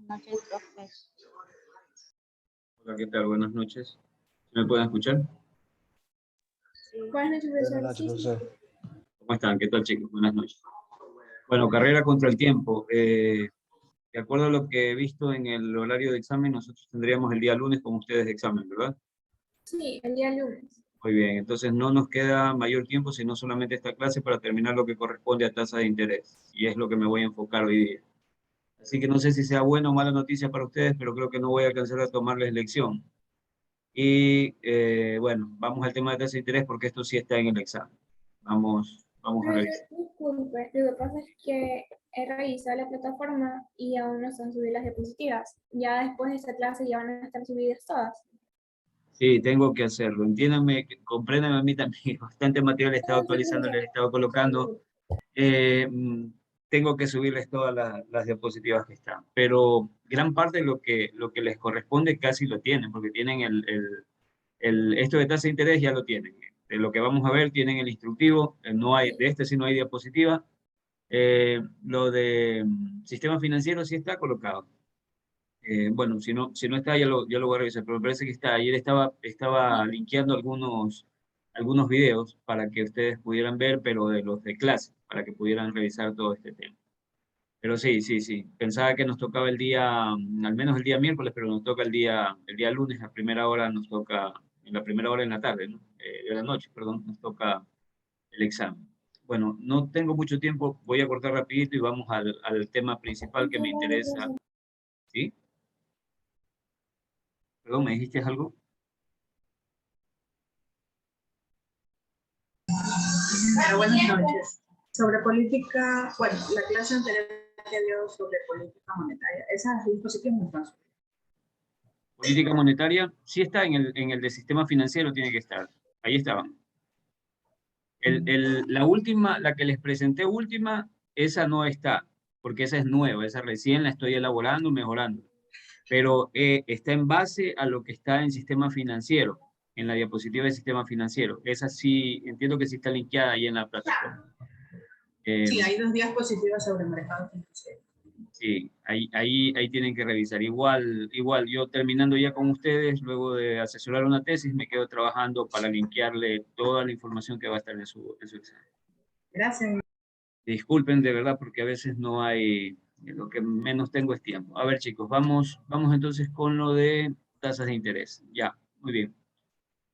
noches, profe. Hola, ¿qué tal? Buenas noches. ¿Me pueden escuchar? Buenas noches, profesor. Buenas noches, profesor. ¿Cómo están? ¿Qué tal, chicos? Buenas noches. Bueno, carrera contra el tiempo. De acuerdo a lo que he visto en el horario de examen, nosotros tendríamos el día lunes con ustedes de examen, ¿verdad? Sí, el día lunes. Muy bien, entonces no nos queda mayor tiempo, sino solamente esta clase para terminar lo que corresponde a tasa de interés. Y es lo que me voy a enfocar hoy día. Así que no sé si sea buena o mala noticia para ustedes, pero creo que no voy a alcanzar a tomarles lección. Y bueno, vamos al tema de tasa de interés porque esto sí está en el examen. Vamos a revisar. Profesor, disculpe, lo que pasa es que he revisado la plataforma y aún no están subidas las diapositivas. Ya después de esta clase ya van a estar subidas todas. Sí, tengo que hacerlo. Entiéndanme, compréndanme a mí también. Bastante material he estado actualizando, les he estado colocando. Eh, mm, Tengo que subirles todas las diapositivas que están. Pero gran parte de lo que les corresponde casi lo tienen, porque tienen esto de tasa de interés ya lo tienen. De lo que vamos a ver tienen el instructivo, no hay, de este sí no hay diapositiva. Lo de sistema financiero sí está colocado. Bueno, si no está, ya lo voy a revisar, pero me parece que está. Ayer estaba linkeando algunos videos para que ustedes pudieran ver, pero de los de clase, para que pudieran revisar todo este tema. Pero sí, sí, sí. Pensaba que nos tocaba el día, al menos el día miércoles, pero nos toca el día lunes, a primera hora nos toca, en la primera hora en la tarde, ¿no? De la noche, perdón, nos toca el examen. Bueno, no tengo mucho tiempo, voy a cortar rapidito y vamos al tema principal que me interesa. ¿Sí? Perdón, ¿me dijiste algo? Buenas noches. Sobre política, bueno, la clase anterior que dio sobre política monetaria, esas dispositivos no están subidas. Política monetaria, sí está en el de sistema financiero, tiene que estar. Ahí estaban. La última, la que les presenté última, esa no está, porque esa es nueva, esa recién la estoy elaborando, mejorando. Pero está en base a lo que está en sistema financiero, en la diapositiva de sistema financiero. Esa sí, entiendo que sí está linkeada ahí en la plataforma. Sí, hay dos diapositivas sobre mercado financiero. Sí, ahí tienen que revisar. Igual, yo terminando ya con ustedes, luego de asesorar una tesis, me quedo trabajando para linkearle toda la información que va a estar en su examen. Gracias. Disculpen de verdad porque a veces no hay, lo que menos tengo es tiempo. A ver chicos, vamos entonces con lo de tasas de interés. Ya, muy bien.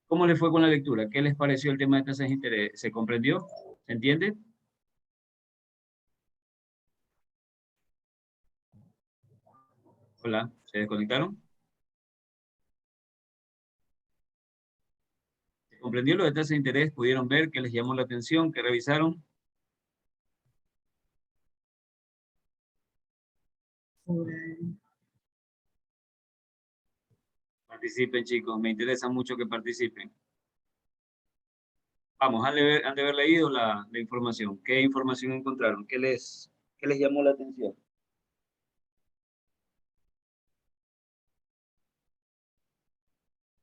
¿Cómo les fue con la lectura? ¿Qué les pareció el tema de tasas de interés? ¿Se comprendió? ¿Se entiende? Hola, ¿se desconectaron? ¿Se comprendió lo de tasas de interés? ¿Pudieron ver qué les llamó la atención? ¿Qué revisaron? Participen, chicos, me interesa mucho que participen. Vamos, han de haber leído la información. ¿Qué información encontraron? ¿Qué les llamó la atención?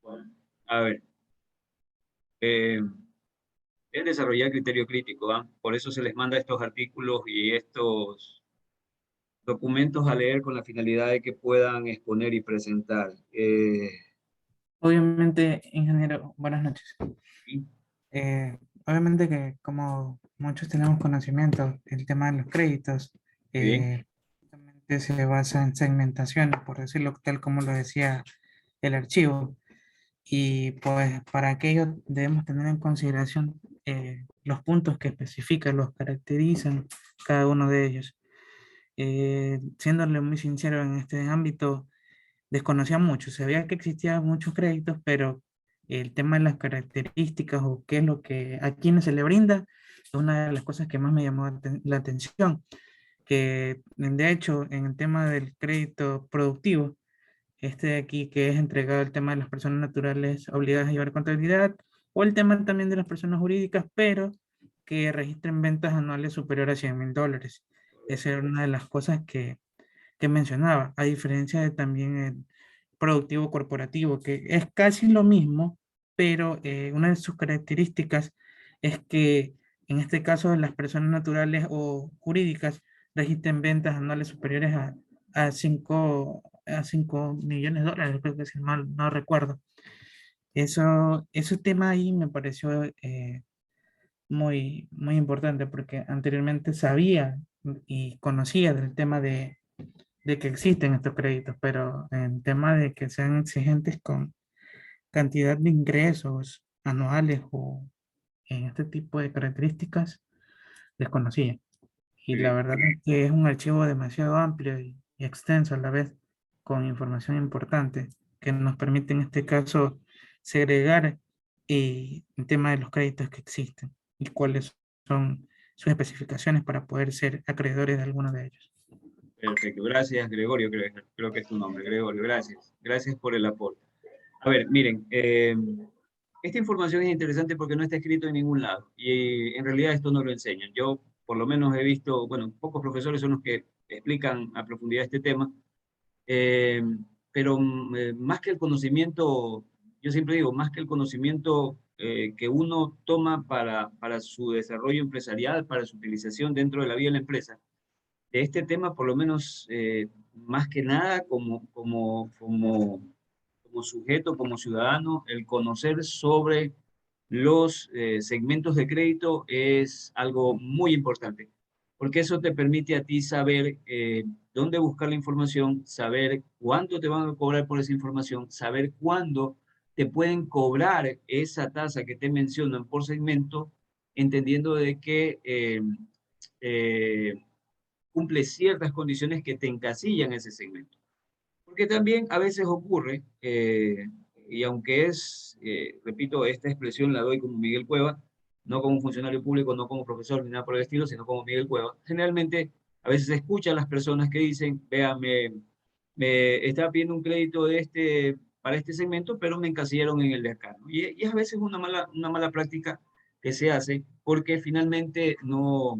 Bueno, a ver. Es desarrollar criterio crítico, ¿ah? Por eso se les manda estos artículos y estos documentos a leer con la finalidad de que puedan exponer y presentar. Obviamente, ingeniero, buenas noches. ¿Sí? Obviamente que como muchos tenemos conocimiento, el tema de los créditos Muy bien. justamente se basa en segmentaciones, por decirlo tal como lo decía el archivo. Y pues para aquello debemos tener en consideración los puntos que especifican, los caracterizan cada uno de ellos. Siéndole muy sincero en este ámbito, desconocía mucho, sabía que existían muchos créditos, pero el tema de las características o qué es lo que a quienes se le brinda es una de las cosas que más me llamó la atención, que de hecho en el tema del crédito productivo, este de aquí que es entregado el tema de las personas naturales obligadas a llevar contabilidad, o el tema también de las personas jurídicas, pero que registren ventas anuales superiores a $100,000. Esa era una de las cosas que mencionaba, a diferencia de también el productivo corporativo, que es casi lo mismo, pero una de sus características es que en este caso las personas naturales o jurídicas registren ventas anuales superiores a a 5 millones de dólares, creo que si mal no recuerdo. Ese tema ahí me pareció muy, muy importante porque anteriormente sabía y conocía del tema de que existen estos créditos, pero en tema de que sean exigentes con cantidad de ingresos anuales o en este tipo de características, desconocía. Y Muy la bien. verdad es que es un archivo demasiado amplio y extenso a la vez, con información importante, que nos permite en este caso segregar el tema de los créditos que existen y cuáles son sus especificaciones para poder ser acreedores de alguno de ellos. Perfecto, gracias Gregorio, creo que es tu nombre, Gregorio, gracias. Gracias por el aporte. A ver, miren, esta información es interesante porque no está escrito en ningún lado y en realidad esto no lo enseñan. Yo por lo menos he visto, bueno, pocos profesores son los que explican a profundidad este tema, eh, pero más que el conocimiento, yo siempre digo, más que el conocimiento que uno toma para su desarrollo empresarial, para su utilización dentro de la vida de la empresa, de este tema, por lo menos, más que nada, como sujeto, como ciudadano, el conocer sobre los segmentos de crédito es algo muy importante, porque eso te permite a ti saber dónde buscar la información, saber cuánto te van a cobrar por esa información, saber cuándo te pueden cobrar esa tasa que te mencionan por segmento, entendiendo de que eh, cumple ciertas condiciones que te encasillan ese segmento. Porque también a veces ocurre, y aunque repito, esta expresión la doy como Miguel Cueva, no como funcionario público, no como profesor ni nada por el estilo, sino como Miguel Cueva, generalmente a veces se escucha a las personas que dicen, vea, me estaba pidiendo un crédito para este segmento, pero me encasillaron en el de acá, ¿no? Y es a veces una mala práctica que se hace porque finalmente no,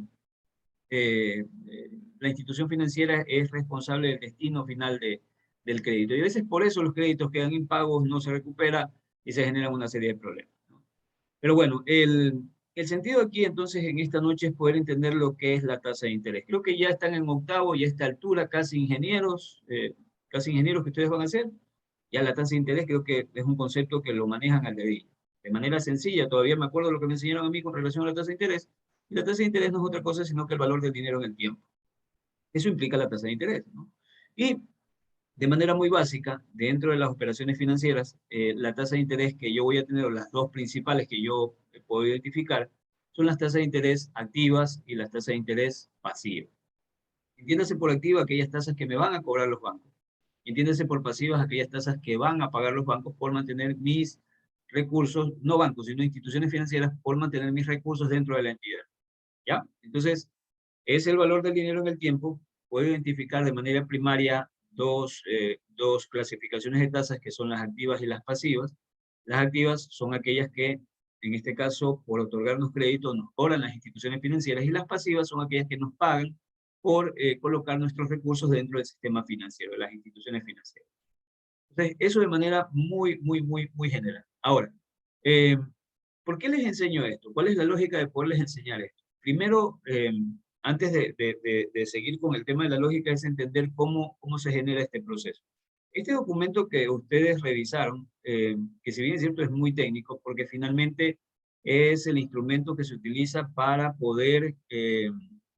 la institución financiera es responsable del destino final del crédito. Y a veces por eso los créditos quedan impagos, no se recupera y se generan una serie de problemas, ¿no? Pero bueno, el sentido aquí entonces en esta noche es poder entender lo que es la tasa de interés. Creo que ya están en octavo y a esta altura casi ingenieros que ustedes van a hacer. Ya la tasa de interés creo que es un concepto que lo manejan al dedillo. De manera sencilla, todavía me acuerdo lo que me enseñaron a mí con relación a la tasa de interés. Y la tasa de interés no es otra cosa sino que el valor del dinero en el tiempo. Eso implica la tasa de interés, ¿no? Y de manera muy básica, dentro de las operaciones financieras, la tasa de interés que yo voy a tener, o las dos principales que yo puedo identificar, son las tasas de interés activas y las tasas de interés pasivas. Entiéndase por activa aquellas tasas que me van a cobrar los bancos. Entiéndase por pasivas aquellas tasas que van a pagar los bancos por mantener mis recursos, no bancos, sino instituciones financieras, por mantener mis recursos dentro de la entidad. ¿Ya? Entonces, es el valor del dinero en el tiempo. Puedo identificar de manera primaria dos clasificaciones de tasas que son las activas y las pasivas. Las activas son aquellas que, en este caso, por otorgarnos crédito, nos cobran las instituciones financieras, y las pasivas son aquellas que nos pagan por colocar nuestros recursos dentro del sistema financiero, de las instituciones financieras. Entonces, eso de manera muy general. Ahora, eh, ¿por qué les enseño esto? ¿Cuál es la lógica de poderles enseñar esto? Primero, antes de seguir con el tema de la lógica, es entender cómo se genera este proceso. Este documento que ustedes revisaron, que si bien es cierto es muy técnico, porque finalmente es el instrumento que se utiliza para poder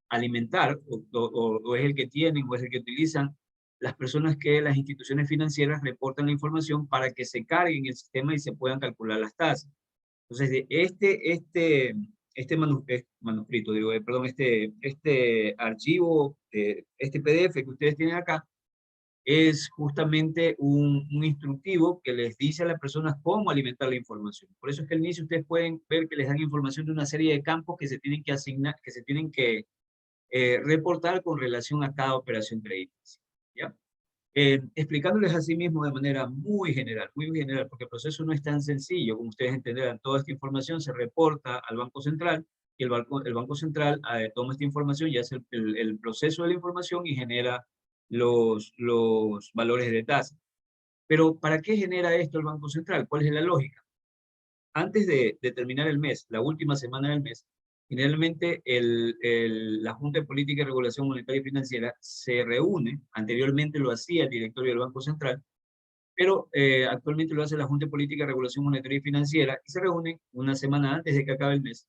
alimentar, o es el que tienen, o es el que utilizan las personas que las instituciones financieras reportan la información para que se carguen el sistema y se puedan calcular las tasas. Entonces, manuscrito, digo, perdón, este archivo, este PDF que ustedes tienen acá, es justamente un instructivo que les dice a las personas cómo alimentar la información. Por eso es que al inicio ustedes pueden ver que les dan información de una serie de campos que se tienen que asignar, que se tienen que reportar con relación a cada operación crediticia, ¿ya? Explicándoles así mismo de manera muy general, porque el proceso no es tan sencillo, como ustedes entenderán. Toda esta información se reporta al Banco Central, y el Banco Central toma esta información y hace el proceso de la información y genera los valores de tasa. Pero ¿para qué genera esto el Banco Central? ¿Cuál es la lógica? Antes de terminar el mes, la última semana del mes, generalmente la Junta de Política y Regulación Monetaria y Financiera se reúne, anteriormente lo hacía el directorio del Banco Central, pero actualmente lo hace la Junta de Política y Regulación Monetaria y Financiera y se reúne una semana antes de que acabe el mes.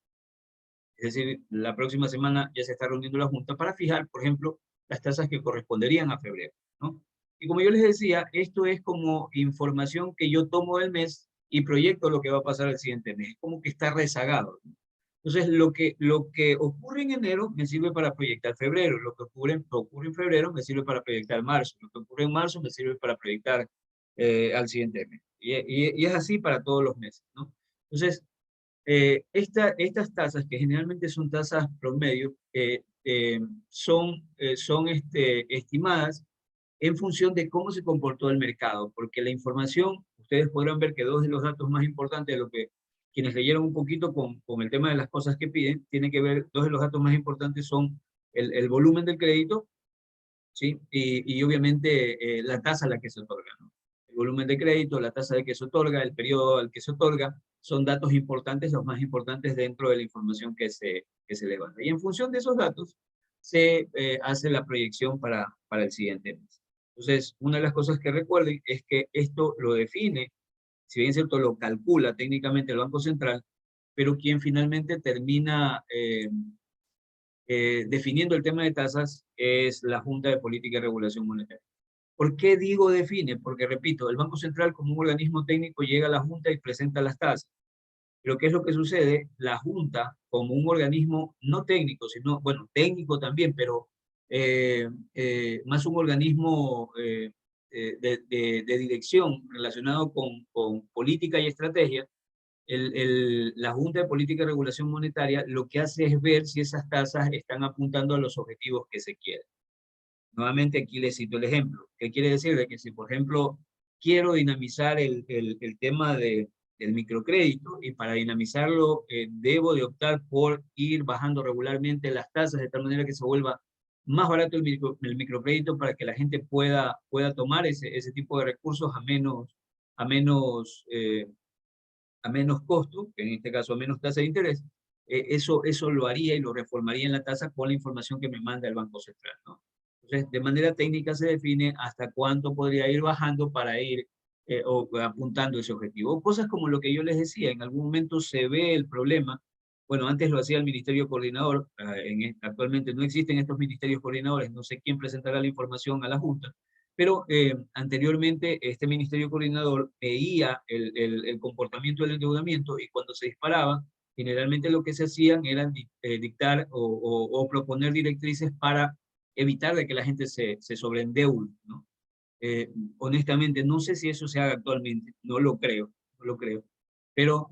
Es decir, la próxima semana ya se está reuniendo la Junta para fijar, por ejemplo, las tasas que corresponderían a febrero, ¿no? Y como yo les decía, esto es como información que yo tomo del mes y proyecto lo que va a pasar el siguiente mes. Es como que está rezagado, ¿no? Entonces, lo que ocurre en enero me sirve para proyectar febrero, lo que ocurre en febrero me sirve para proyectar marzo, lo que ocurre en marzo me sirve para proyectar al siguiente mes. Y es así para todos los meses, ¿no? Entonces, estas tasas, que generalmente son tasas promedio, son estimadas en función de cómo se comportó el mercado, porque la información, ustedes podrán ver que dos de los datos más importantes de lo que quienes leyeron un poquito con el tema de las cosas que piden, tienen que ver, dos de los datos más importantes son el volumen del crédito, ¿sí? Y obviamente la tasa a la que se otorga, ¿no? El volumen de crédito, la tasa de que se otorga, el periodo al que se otorga, son datos importantes, los más importantes dentro de la información que se levanta. Y en función de esos datos, se hace la proyección para el siguiente mes. Entonces, una de las cosas que recuerden es que esto lo define, si bien es cierto, lo calcula técnicamente el Banco Central, pero quien finalmente termina definiendo el tema de tasas es la Junta de Política y Regulación Monetaria. ¿Por qué digo define? Porque, repito, el Banco Central como un organismo técnico llega a la Junta y presenta las tasas. Pero ¿qué es lo que sucede? La Junta, como un organismo no técnico, sino, bueno, técnico también, pero más un organismo de dirección relacionado con política y estrategia, la Junta de Política y Regulación Monetaria lo que hace es ver si esas tasas están apuntando a los objetivos que se quieren. Nuevamente aquí les cito el ejemplo. ¿Qué quiere decir? De que si, por ejemplo, quiero dinamizar el tema del microcrédito y para dinamizarlo debo de optar por ir bajando regularmente las tasas de tal manera que se vuelva más barato el microcrédito para que la gente pueda tomar ese tipo de recursos a menos, a menos costo, que en este caso a menos tasa de interés, eso lo haría y lo reformaría en la tasa con la información que me manda el Banco Central, ¿no? Entonces, de manera técnica se define hasta cuánto podría ir bajando para ir o apuntando ese objetivo. Cosas como lo que yo les decía, en algún momento se ve el problema. Bueno, antes lo hacía el Ministerio Coordinador, actualmente no existen estos ministerios coordinadores, no sé quién presentará la información a la Junta, pero anteriormente este Ministerio Coordinador veía el comportamiento del endeudamiento y cuando se disparaba, generalmente lo que se hacían era dictar o proponer directrices para evitar de que la gente se sobreendeude, ¿no? Honestamente, no sé si eso se haga actualmente, no lo creo, pero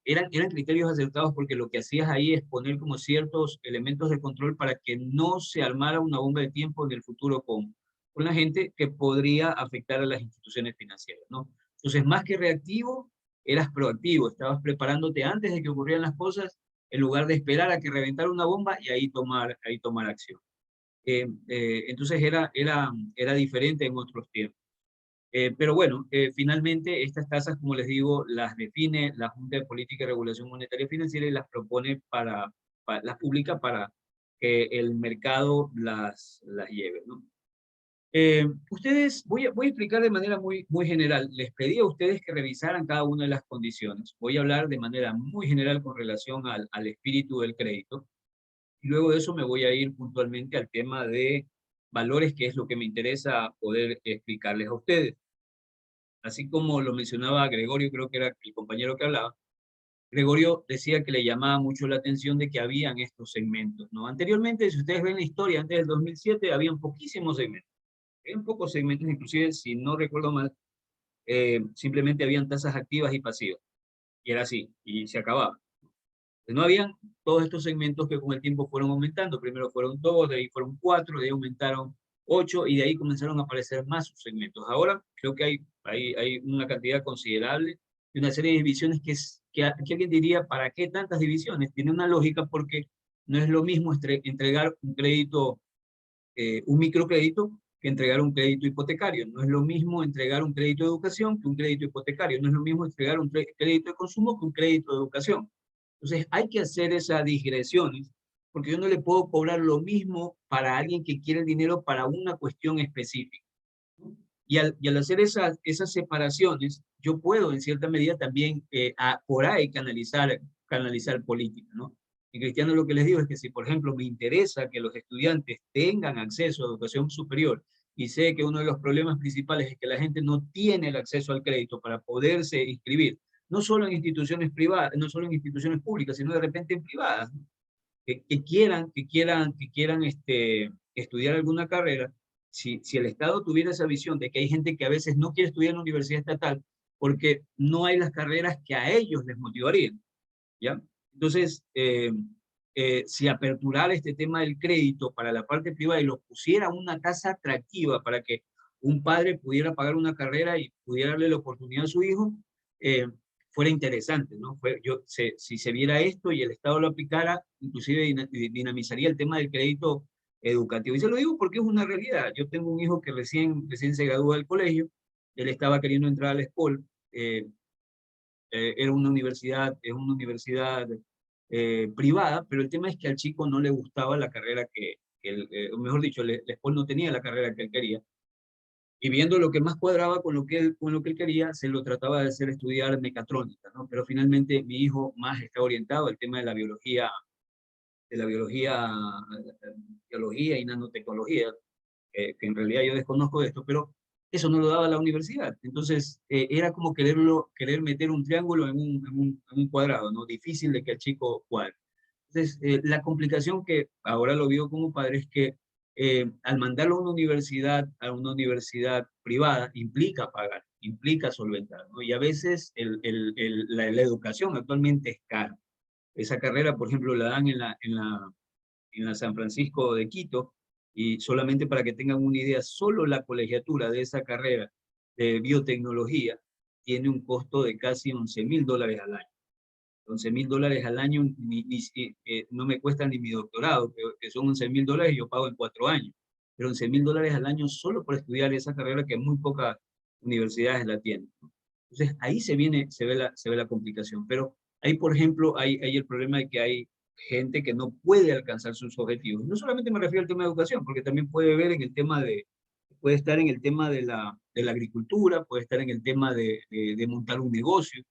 eran criterios acertados porque lo que hacías ahí es poner como ciertos elementos de control para que no se armara una bomba de tiempo en el futuro con la gente que podría afectar a las instituciones financieras, ¿no? Entonces, más que reactivo, eras proactivo, estabas preparándote antes de que ocurrieran las cosas, en lugar de esperar a que reventara una bomba y ahí tomar acción. Entonces era diferente en otros tiempos. Pero bueno, finalmente estas tasas, como les digo, las define la Junta de Política y Regulación Monetaria y Financiera y las propone las publica para que el mercado las lleve, ¿no? Voy a explicar de manera muy general. Les pedí a ustedes que revisaran cada una de las condiciones. Voy a hablar de manera muy general con relación al espíritu del crédito. Y luego de eso me voy a ir puntualmente al tema de valores, que es lo que me interesa poder explicarles a ustedes. Así como lo mencionaba Gregorio, creo que era el compañero que hablaba, Gregorio decía que le llamaba mucho la atención de que habían estos segmentos, ¿no? Anteriormente, si ustedes ven la historia, antes del 2007, habían poquísimos segmentos. Habían pocos segmentos, inclusive, si no recuerdo mal, simplemente habían tasas activas y pasivas. Y era así, y se acababa. No habían todos estos segmentos que con el tiempo fueron aumentando. Primero fueron 2, de ahí fueron 4, de ahí aumentaron 8 y de ahí comenzaron a aparecer más subsegmentos. Ahora creo que hay una cantidad considerable y una serie de divisiones que alguien diría, ¿para qué tantas divisiones? Tiene una lógica porque no es lo mismo entregar un crédito, un microcrédito, que entregar un crédito hipotecario. No es lo mismo entregar un crédito de educación que un crédito hipotecario. No es lo mismo entregar un crédito de consumo que un crédito de educación. Entonces hay que hacer esas digresiones, porque yo no le puedo cobrar lo mismo para alguien que quiere el dinero para una cuestión específica. Y al hacer esas separaciones, yo puedo en cierta medida también por ahí canalizar política, ¿no? En cristiano lo que les digo es que si, por ejemplo, me interesa que los estudiantes tengan acceso a educación superior y sé que uno de los problemas principales es que la gente no tiene el acceso al crédito para poderse inscribir, no solo en instituciones privadas, no solo en instituciones públicas, sino de repente en privadas, ¿no? que quieran estudiar alguna carrera, si el Estado tuviera esa visión de que hay gente que a veces no quiere estudiar en la universidad estatal porque no hay las carreras que a ellos les motivarían, ¿ya? Entonces, si aperturara este tema del crédito para la parte privada y lo pusiera una tasa atractiva para que un padre pudiera pagar una carrera y pudiera darle la oportunidad a su hijo, fuera interesante, ¿no? Si se viera esto y el Estado lo aplicara, inclusive dinamizaría el tema del crédito educativo. Y se lo digo porque es una realidad. Yo tengo un hijo que recién se gradúa del colegio, él estaba queriendo entrar a la escuela, es una universidad privada, pero el tema es que al chico no le gustaba la carrera mejor dicho, la escuela no tenía la carrera que él quería, y viendo lo que más cuadraba con lo que él quería, se lo trataba de hacer estudiar mecatrónica, ¿no? Pero finalmente mi hijo más está orientado al tema de la biología biología y nanotecnología, que en realidad yo desconozco de esto, pero eso no lo daba la universidad. Entonces, era como querer meter un triángulo en un cuadrado, ¿no? Difícil de que el chico cuadre. Entonces, la complicación que ahora lo veo como padre es que al mandarlo a una universidad privada, implica pagar, implica solventar, ¿no? Y a veces la educación actualmente es cara. Esa carrera, por ejemplo, la dan en la San Francisco de Quito, y solamente para que tengan una idea, solo la colegiatura de esa carrera de biotecnología tiene un costo de casi $11,000 al año. $11,000 al año no me cuesta ni mi doctorado, que son $11,000 y yo pago en 4 años. Pero $11,000 al año solo por estudiar esa carrera que muy pocas universidades la tienen, ¿no? Entonces ahí se ve la complicación. Pero ahí, por ejemplo, hay el problema de que hay gente que no puede alcanzar sus objetivos. No solamente me refiero al tema de educación, porque también puede estar en el tema de la agricultura, puede estar en el tema de montar un negocio.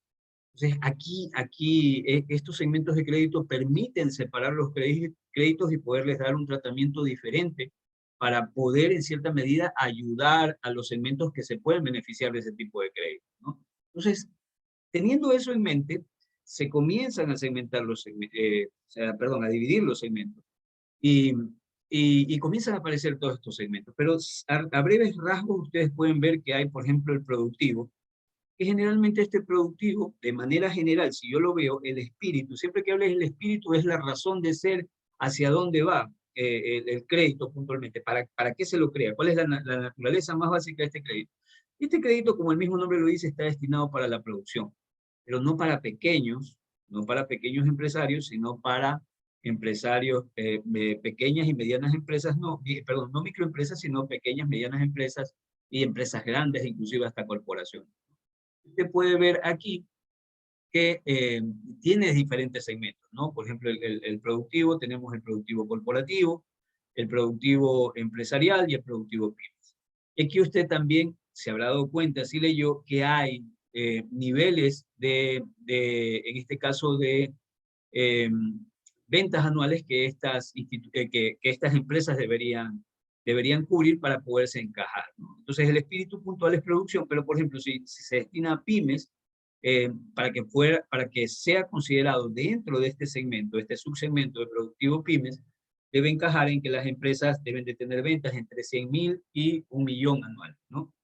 Entonces, aquí estos segmentos de crédito permiten separar los créditos y poderles dar un tratamiento diferente para poder, en cierta medida, ayudar a los segmentos que se pueden beneficiar de ese tipo de crédito, ¿no? Entonces, teniendo eso en mente, se comienzan a segmentar a dividir los segmentos. Y comienzan a aparecer todos estos segmentos. Pero a breves rasgos, ustedes pueden ver que hay, por ejemplo, el productivo, que generalmente este productivo, de manera general, si yo lo veo, el espíritu, siempre que hables del espíritu es la razón de ser, hacia dónde va el crédito puntualmente, para qué se lo crea, cuál es la naturaleza más básica de este crédito. Este crédito, como el mismo nombre lo dice, está destinado para la producción, pero no para pequeños empresarios, sino para empresarios, pequeñas y medianas empresas, no microempresas, sino pequeñas, medianas empresas y empresas grandes, inclusive hasta corporaciones. Usted puede ver aquí que tiene diferentes segmentos, ¿no? Por ejemplo, el productivo, tenemos el productivo corporativo, el productivo empresarial y el productivo pymes. Y aquí usted también se habrá dado cuenta, si leyó, que hay niveles en este caso, de ventas anuales que estas empresas deberían cubrir para poderse encajar, ¿no? Entonces, el espíritu puntual es producción, pero, por ejemplo, si se destina a pymes, para que sea considerado dentro de este segmento, este subsegmento de productivo pymes, debe encajar en que las empresas deben de tener ventas entre 100,000 y 1,000,000 anuales, ¿no?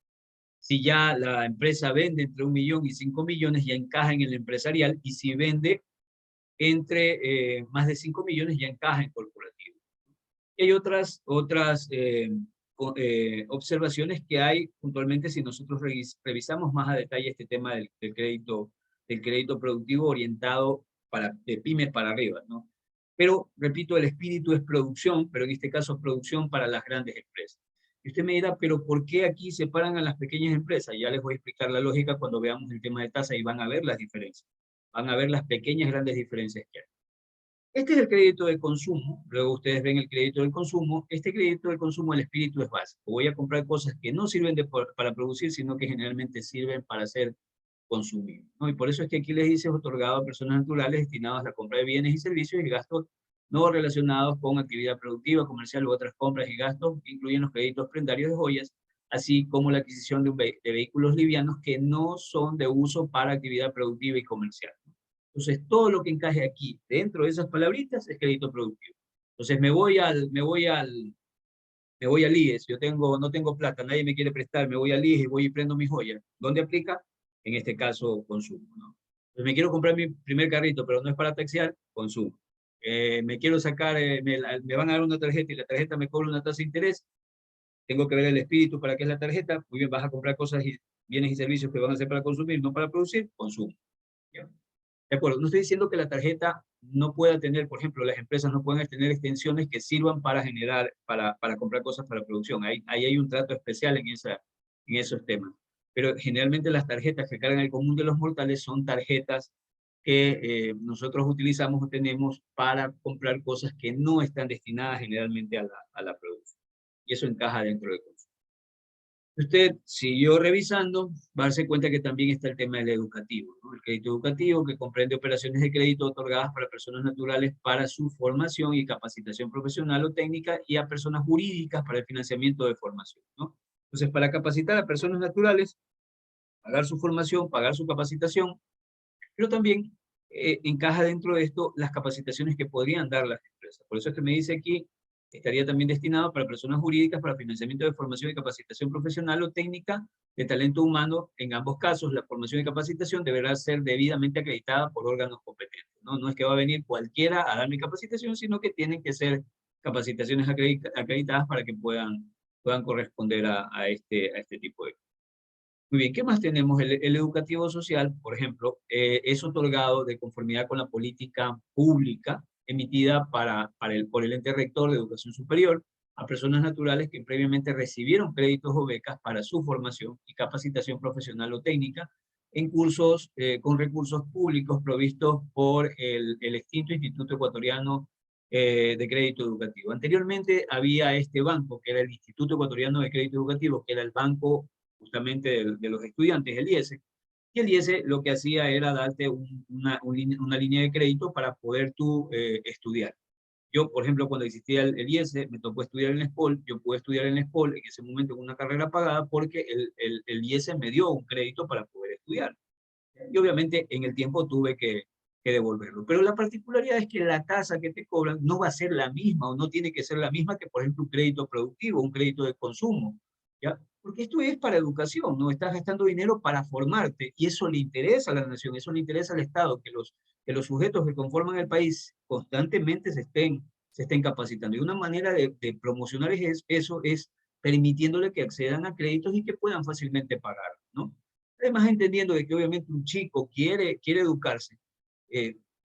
Si ya la empresa vende entre 1,000,000 y 5 millones, ya encaja en el empresarial, y si vende entre más de 5 millones, ya encaja en corporativo. Y hay otras observaciones que hay puntualmente si nosotros revisamos más a detalle este tema del crédito productivo orientado de pymes para arriba, ¿no? Pero, repito, el espíritu es producción, pero en este caso producción para las grandes empresas. Y usted me dirá, pero ¿por qué aquí separan a las pequeñas empresas? Ya les voy a explicar la lógica cuando veamos el tema de tasa y van a ver las diferencias. Van a ver las pequeñas grandes diferencias que hay. Este es el crédito de consumo. Luego ustedes ven el crédito del consumo. Este crédito del consumo, el espíritu es básico. Voy a comprar cosas que no sirven para producir, sino que generalmente sirven para ser consumidos, ¿no? Y por eso es que aquí les dice otorgado a personas naturales destinadas a la compra de bienes y servicios y gastos no relacionados con actividad productiva, comercial u otras compras y gastos, incluyen los créditos prendarios de joyas, así como la adquisición de vehículos livianos que no son de uso para actividad productiva y comercial. Entonces, todo lo que encaje aquí dentro de esas palabritas es crédito productivo. Entonces, me voy al IES, no tengo plata, nadie me quiere prestar, me voy al IES y voy y prendo mi joya. ¿Dónde aplica? En este caso, consumo, ¿no? Entonces, me quiero comprar mi primer carrito, pero no es para taxiar, consumo. Me quiero sacar, me van a dar una tarjeta y la tarjeta me cobra una tasa de interés, tengo que ver el espíritu para qué es la tarjeta, muy bien, vas a comprar cosas y bienes y servicios que van a ser para consumir, no para producir, consumo. ¿Ya? De acuerdo, no estoy diciendo que la tarjeta no pueda tener, por ejemplo, las empresas no pueden tener extensiones que sirvan para generar, para comprar cosas para producción. Ahí hay un trato especial en esos temas. Pero generalmente las tarjetas que cargan el común de los mortales son tarjetas que nosotros utilizamos o tenemos para comprar cosas que no están destinadas generalmente a la producción. Y eso encaja dentro de consumo. Usted siguió revisando, va a darse cuenta que también está el tema del educativo, ¿no? El crédito educativo, que comprende operaciones de crédito otorgadas para personas naturales para su formación y capacitación profesional o técnica, y a personas jurídicas para el financiamiento de formación, ¿no? Entonces, para capacitar a personas naturales, pagar su formación, pagar su capacitación, pero también encaja dentro de esto las capacitaciones que podrían dar las empresas. Por eso es que me dice aquí, estaría también destinado para personas jurídicas para financiamiento de formación y capacitación profesional o técnica de talento humano. En ambos casos, la formación y capacitación deberá ser debidamente acreditada por órganos competentes, ¿no? No es que va a venir cualquiera a dar mi capacitación, sino que tienen que ser capacitaciones acreditadas para que puedan corresponder a este tipo de... Muy bien, ¿qué más tenemos? El educativo social, por ejemplo, es otorgado de conformidad con la política pública emitida por el ente rector de educación superior a personas naturales que previamente recibieron créditos o becas para su formación y capacitación profesional o técnica en cursos con recursos públicos provistos por el extinto Instituto Ecuatoriano de Crédito Educativo. Anteriormente había este banco, que era el Instituto Ecuatoriano de Crédito Educativo, que era el banco justamente de los estudiantes, el IES, y el IES lo que hacía era darte una línea de crédito para poder tú estudiar. Yo, por ejemplo, cuando existía el IES, me tocó estudiar en la ESPOL, yo pude estudiar en la ESPOL en ese momento con una carrera pagada porque el IES me dio un crédito para poder estudiar. Y obviamente en el tiempo tuve que devolverlo. Pero la particularidad es que la tasa que te cobran no va a ser la misma o no tiene que ser la misma que, por ejemplo, un crédito productivo, un crédito de consumo, ¿ya? Porque esto es para educación, ¿no? Estás gastando dinero para formarte y eso le interesa a la nación, eso le interesa al Estado, que los sujetos que conforman el país constantemente se estén capacitando. Y una manera de promocionar eso es permitiéndole que accedan a créditos y que puedan fácilmente pagar, ¿no? Además, entendiendo de que obviamente un chico quiere educarse,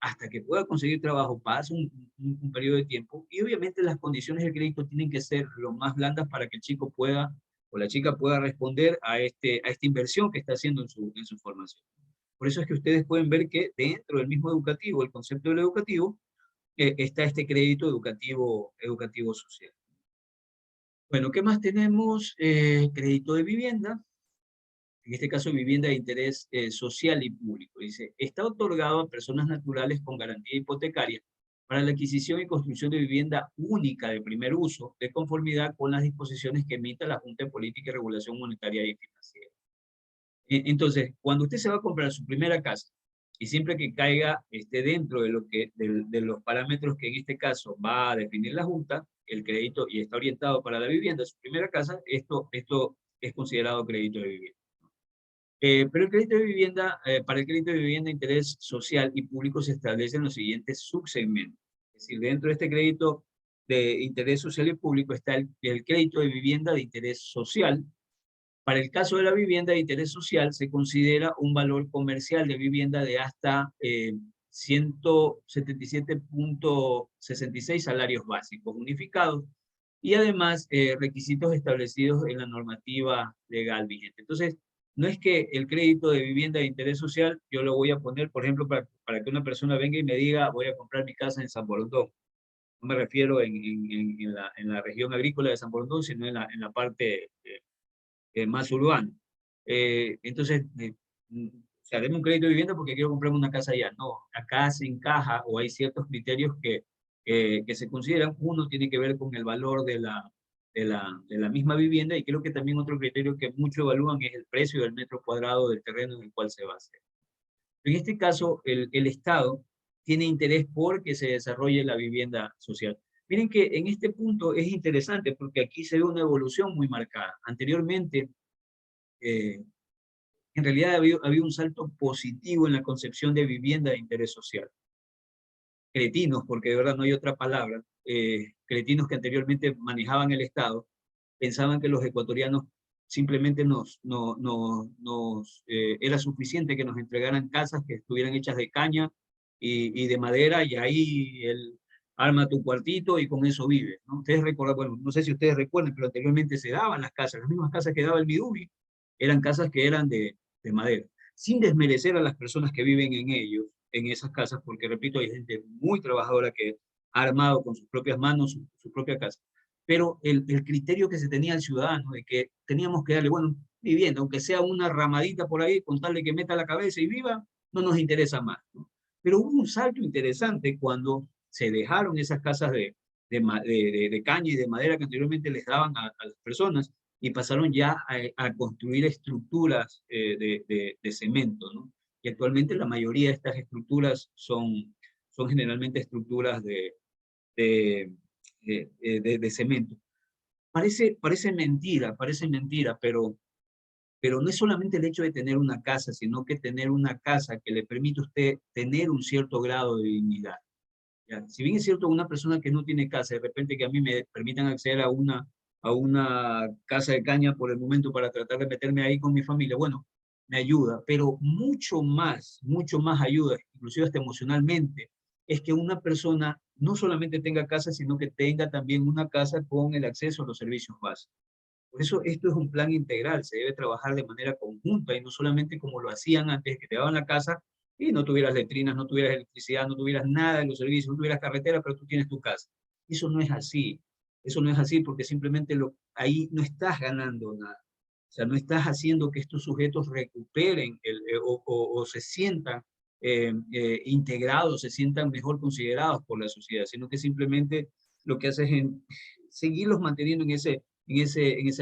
hasta que pueda conseguir trabajo, pasa un periodo de tiempo, y obviamente las condiciones del crédito tienen que ser lo más blandas para que el chico pueda, o la chica pueda responder a esta inversión que está haciendo en su formación. Por eso es que ustedes pueden ver que dentro del mismo educativo, el concepto del educativo, está este crédito educativo social. Bueno, ¿qué más tenemos? Crédito de vivienda. En este caso vivienda de interés social y público. Dice, está otorgado a personas naturales con garantía hipotecaria para la adquisición y construcción de vivienda única de primer uso, de conformidad con las disposiciones que emita la Junta de Política y Regulación Monetaria y Financiera. Entonces, cuando usted se va a comprar su primera casa, y siempre que caiga dentro de los parámetros que en este caso va a definir la Junta, el crédito, y está orientado para la vivienda, su primera casa, esto es considerado crédito de vivienda. Pero el crédito de vivienda, para el crédito de vivienda de interés social y público se establecen los siguientes subsegmentos. Es decir, dentro de este crédito de interés social y público está el crédito de vivienda de interés social. Para el caso de la vivienda de interés social se considera un valor comercial de vivienda de hasta 177.66 salarios básicos unificados y además requisitos establecidos en la normativa legal vigente. Entonces, no es que el crédito de vivienda de interés social yo lo voy a poner, por ejemplo, para que una persona venga y me diga, voy a comprar mi casa en San Borondón. No me refiero en la región agrícola de San Borondón, sino en la parte más urbana. Entonces, o sea, deme un crédito de vivienda porque quiero comprarme una casa allá. No, acá se encaja o hay ciertos criterios que se consideran. Uno tiene que ver con el valor de la misma vivienda, y creo que también otro criterio que mucho evalúan es el precio del metro cuadrado del terreno en el cual se va a hacer. En este caso, el Estado tiene interés por que se desarrolle la vivienda social. Miren que en este punto es interesante porque aquí se ve una evolución muy marcada. Anteriormente, en realidad había un salto positivo en la concepción de vivienda de interés social. Cretinos, porque de verdad no hay otra palabra, cretinos que anteriormente manejaban el Estado, pensaban que los ecuatorianos simplemente era suficiente que nos entregaran casas que estuvieran hechas de caña y de madera, y ahí arma tu cuartito y con eso vive, ¿no? Ustedes recuerdan, bueno, no sé si ustedes recuerdan, pero anteriormente se daban las casas, las mismas casas que daba el Midubi, eran casas que eran de madera, sin desmerecer a las personas que viven en esas casas, porque repito, hay gente muy trabajadora que ha armado con sus propias manos su propia casa. Pero el criterio que se tenía al ciudadano de que teníamos que darle, bueno, vivienda, aunque sea una ramadita por ahí, con tal de que meta la cabeza y viva, no nos interesa más, ¿no? Pero hubo un salto interesante cuando se dejaron esas casas de caña y de madera que anteriormente les daban a las personas, y pasaron ya a construir estructuras de cemento, ¿no? Y actualmente la mayoría de estas estructuras son generalmente estructuras de cemento. Parece mentira, pero no es solamente el hecho de tener una casa, sino que tener una casa que le permite a usted tener un cierto grado de dignidad. ¿Ya? Si bien es cierto, una persona que no tiene casa, de repente que a mí me permitan acceder a una casa de caña por el momento para tratar de meterme ahí con mi familia, bueno, me ayuda, pero mucho más ayuda, inclusive hasta emocionalmente, es que una persona no solamente tenga casa, sino que tenga también una casa con el acceso a los servicios básicos. Por eso esto es un plan integral, se debe trabajar de manera conjunta y no solamente como lo hacían antes, que te daban la casa y no tuvieras letrinas, no tuvieras electricidad, no tuvieras nada de los servicios, no tuvieras carretera, pero tú tienes tu casa. Eso no es así. Eso no es así porque simplemente ahí no estás ganando nada. O sea, no estás haciendo que estos sujetos recuperen o se sientan integrados, se sientan mejor considerados por la sociedad, sino que simplemente lo que haces es seguirlos manteniendo en ese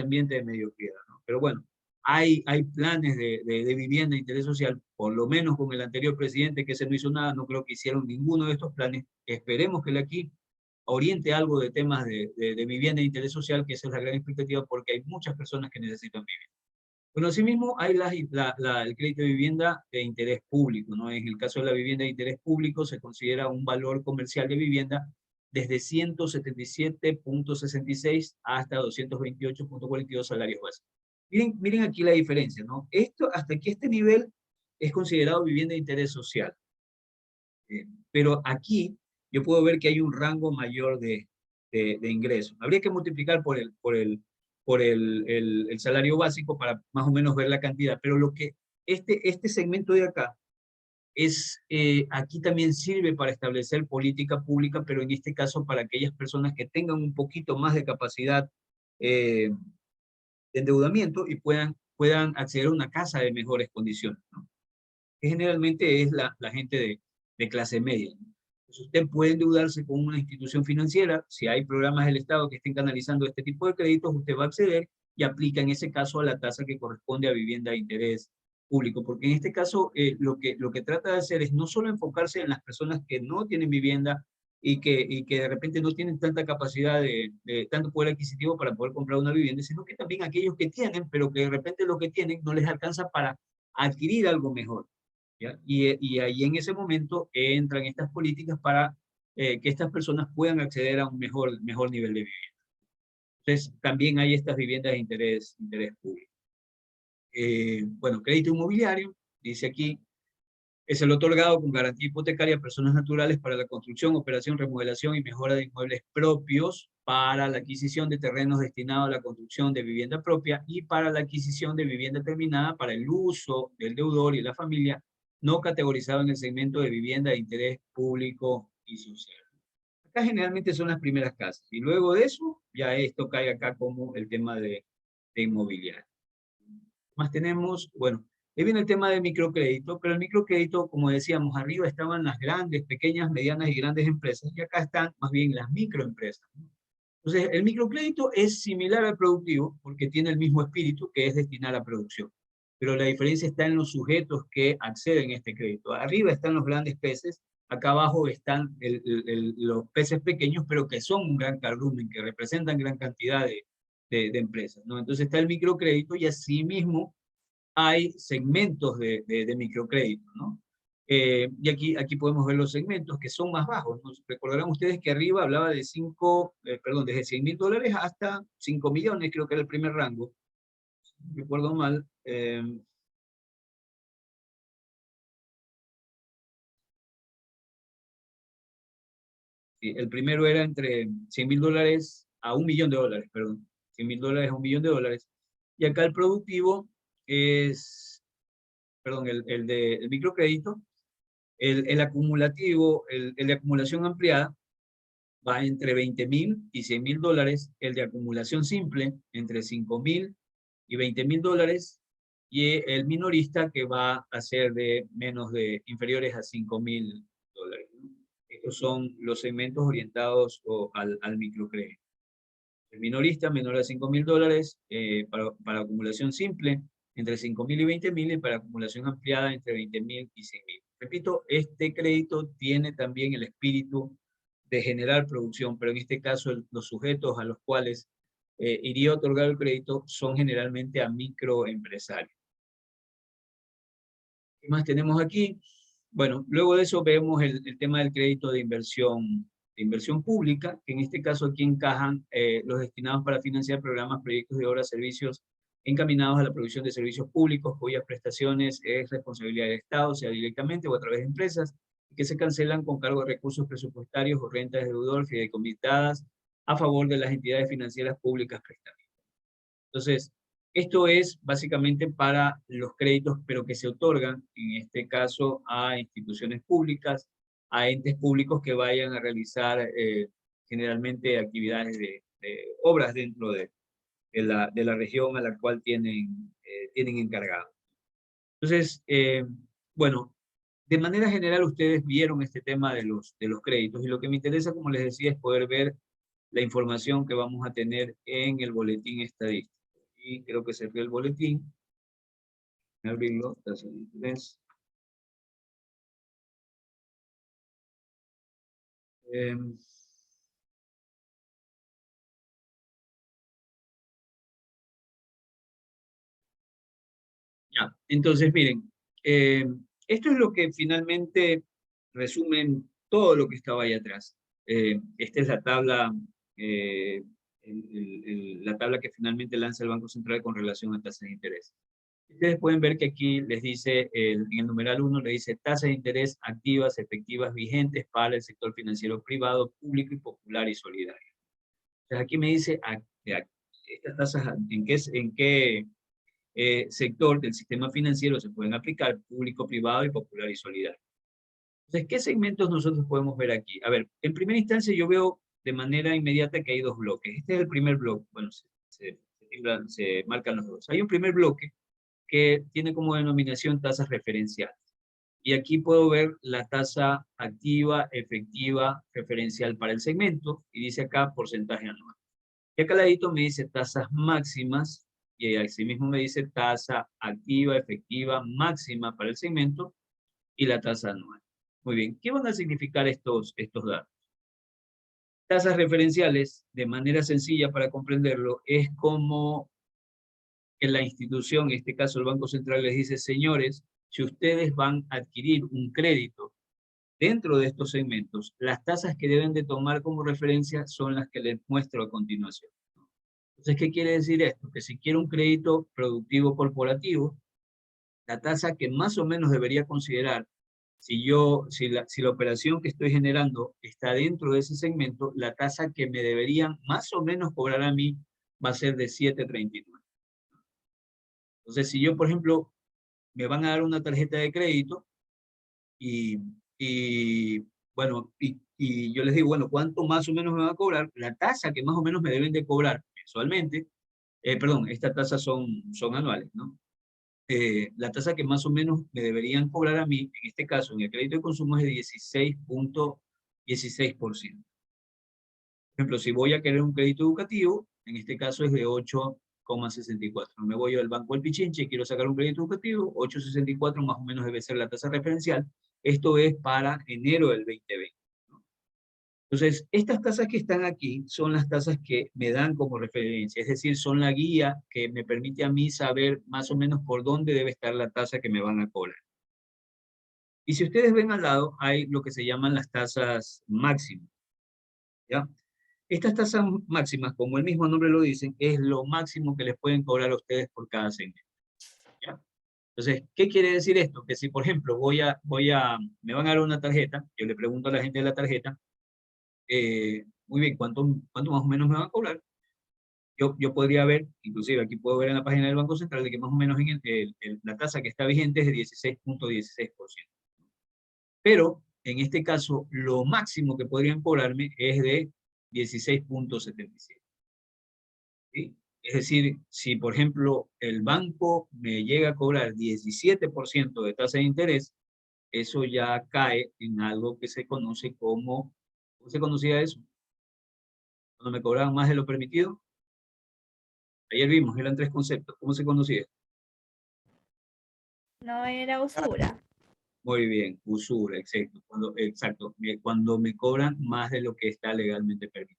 ambiente de mediocridad, ¿no? Pero bueno, hay planes de vivienda de interés social, por lo menos con el anterior presidente, que se no hizo nada, no creo que hicieron ninguno de estos planes. Esperemos que aquí oriente algo de temas de vivienda de interés social, que esa es la gran expectativa, porque hay muchas personas que necesitan vivir. Bueno, asimismo hay el crédito de vivienda de interés público, ¿no? En el caso de la vivienda de interés público se considera un valor comercial de vivienda desde 177.66 hasta 228.42 salarios básicos. Miren aquí la diferencia, ¿no? Hasta aquí este nivel es considerado vivienda de interés social. Pero aquí yo puedo ver que hay un rango mayor de ingresos. Habría que multiplicar por el salario básico para más o menos ver la cantidad, pero este segmento de acá aquí también sirve para establecer política pública, pero en este caso para aquellas personas que tengan un poquito más de capacidad de endeudamiento y puedan acceder a una casa de mejores condiciones, ¿no? Que generalmente es la gente de clase media, ¿no? Entonces usted puede endeudarse con una institución financiera. Si hay programas del Estado que estén canalizando este tipo de créditos, usted va a acceder y aplica en ese caso a la tasa que corresponde a vivienda de interés público, porque en este caso lo que trata de hacer es no solo enfocarse en las personas que no tienen vivienda y que de repente no tienen tanta capacidad de tanto poder adquisitivo para poder comprar una vivienda, sino que también aquellos que tienen, pero que de repente lo que tienen no les alcanza para adquirir algo mejor, ¿ya? Y ahí en ese momento entran estas políticas para que estas personas puedan acceder a un mejor nivel de vivienda. Entonces, también hay estas viviendas de interés público. Bueno, crédito inmobiliario, dice aquí, es el otorgado con garantía hipotecaria a personas naturales para la construcción, operación, remodelación y mejora de inmuebles propios para la adquisición de terrenos destinados a la construcción de vivienda propia y para la adquisición de vivienda terminada para el uso del deudor y la familia, no categorizado en el segmento de vivienda de interés público y social. Acá generalmente son las primeras casas, y luego de eso, ya esto cae acá como el tema de inmobiliario. Más tenemos, bueno, ahí viene el tema del microcrédito, pero el microcrédito, como decíamos, arriba estaban las grandes, pequeñas, medianas y grandes empresas, y acá están más bien las microempresas. Entonces, el microcrédito es similar al productivo, porque tiene el mismo espíritu, que es destinar a producción. Pero la diferencia está en los sujetos que acceden a este crédito. Arriba están los grandes peces, acá abajo están los peces pequeños, pero que son un gran cardumen, que representan gran cantidad de empresas, ¿no? Entonces está el microcrédito y asimismo hay segmentos de microcrédito, ¿no? Y aquí podemos ver los segmentos que son más bajos, ¿no? Recordarán ustedes que arriba hablaba de desde $100,000 hasta 5 millones, creo que era el primer rango. Si no recuerdo mal. Sí, el primero era entre $100,000 a $1.000.000, perdón. $100,000 a $1.000.000. Y acá el productivo es, perdón, el microcrédito, el acumulativo, el de acumulación ampliada, va entre $20,000 y $100,000, el de acumulación simple entre $5,000 y $20,000, y el minorista que va a ser inferiores a $5,000, ¿no? Estos son los segmentos orientados al microcrédito. El minorista menor a $5,000 para acumulación simple, entre 5,000 y 20,000, y para acumulación ampliada entre 20,000 y 100,000. Repito, este crédito tiene también el espíritu de generar producción, pero en este caso los sujetos a los cuales iría a otorgar el crédito son generalmente a microempresarios. ¿Qué más tenemos aquí? Bueno, luego de eso vemos el tema del crédito de inversión pública, que en este caso aquí encajan los destinados para financiar programas, proyectos de obras, servicios encaminados a la producción de servicios públicos, cuyas prestaciones es responsabilidad del Estado, sea directamente o a través de empresas, que se cancelan con cargo de recursos presupuestarios o rentas de deudor fideicomisadas a favor de las entidades financieras públicas prestadas. Entonces, esto es básicamente para los créditos, pero que se otorgan, en este caso, a instituciones públicas, a entes públicos que vayan a realizar generalmente actividades de obras dentro de la región a la cual tienen encargado. Entonces, bueno, de manera general ustedes vieron este tema de los créditos, y lo que me interesa, como les decía, es poder ver la información que vamos a tener en el boletín estadístico. Y creo que se fue el boletín. Abrirlo, tasa de interés. Ya, entonces miren, esto es lo que finalmente resumen todo lo que estaba ahí atrás. Esta es la tabla, la tabla que finalmente lanza el Banco Central con relación a tasas de interés. Ustedes pueden ver que aquí les dice, en el numeral 1 le dice tasas de interés activas, efectivas, vigentes para el sector financiero privado, público y popular y solidario. Entonces aquí me dice, estas tasas, ¿en qué sector del sistema financiero se pueden aplicar? Público, privado y popular y solidario. Entonces, ¿qué segmentos nosotros podemos ver aquí? A ver, en primera instancia yo veo de manera inmediata que hay dos bloques. Este es el primer bloque. Bueno, se marcan los dos. Hay un primer bloque que tiene como denominación tasas referenciales. Y aquí puedo ver la tasa activa, efectiva, referencial para el segmento, y dice acá porcentaje anual. Y acá al ladito me dice tasas máximas, y así mismo me dice tasa activa, efectiva, máxima para el segmento, y la tasa anual. Muy bien, ¿qué van a significar estos datos? Tasas referenciales, de manera sencilla para comprenderlo, es como que la institución, en este caso el Banco Central, les dice, señores, si ustedes van a adquirir un crédito dentro de estos segmentos, las tasas que deben de tomar como referencia son las que les muestro a continuación. Entonces, ¿qué quiere decir esto? Que si quiero un crédito productivo corporativo, la tasa que más o menos debería considerar si la operación que estoy generando está dentro de ese segmento, la tasa que me deberían más o menos cobrar a mí va a ser de 7.39. Entonces, si yo, por ejemplo, me van a dar una tarjeta de crédito y bueno, y yo les digo, bueno, ¿cuánto más o menos me van a cobrar? La tasa que más o menos me deben de cobrar mensualmente, perdón, estas tasas son anuales, ¿no? La tasa que más o menos me deberían cobrar a mí, en este caso, en el crédito de consumo, es de 16.16%. Por ejemplo, si voy a querer un crédito educativo, en este caso es de 8,64. Me voy al Banco del Pichinche y quiero sacar un crédito educativo, 8,64 más o menos debe ser la tasa referencial. Esto es para enero del 2020. Entonces, estas tasas que están aquí son las tasas que me dan como referencia, es decir, son la guía que me permite a mí saber más o menos por dónde debe estar la tasa que me van a cobrar. Y si ustedes ven al lado, hay lo que se llaman las tasas máximas, ¿ya? Estas tasas máximas, como el mismo nombre lo dice, es lo máximo que les pueden cobrar a ustedes por cada segmento, ¿ya? Entonces, ¿qué quiere decir esto? Que si, por ejemplo, me van a dar una tarjeta, yo le pregunto a la gente de la tarjeta, muy bien, ¿cuánto más o menos me van a cobrar? Yo podría ver, inclusive aquí puedo ver en la página del Banco Central, de que más o menos la tasa que está vigente es de 16.16%. Pero, en este caso, lo máximo que podrían cobrarme es de 16.77. ¿Sí? Es decir, si por ejemplo el banco me llega a cobrar 17% de tasa de interés, eso ya cae en algo que se conoce como, ¿cómo se conocía eso? Cuando me cobraban más de lo permitido. Ayer vimos, eran 3 conceptos. ¿Cómo se conocía? No era usura. Muy bien, usura, exacto. Cuando me cobran más de lo que está legalmente permitido.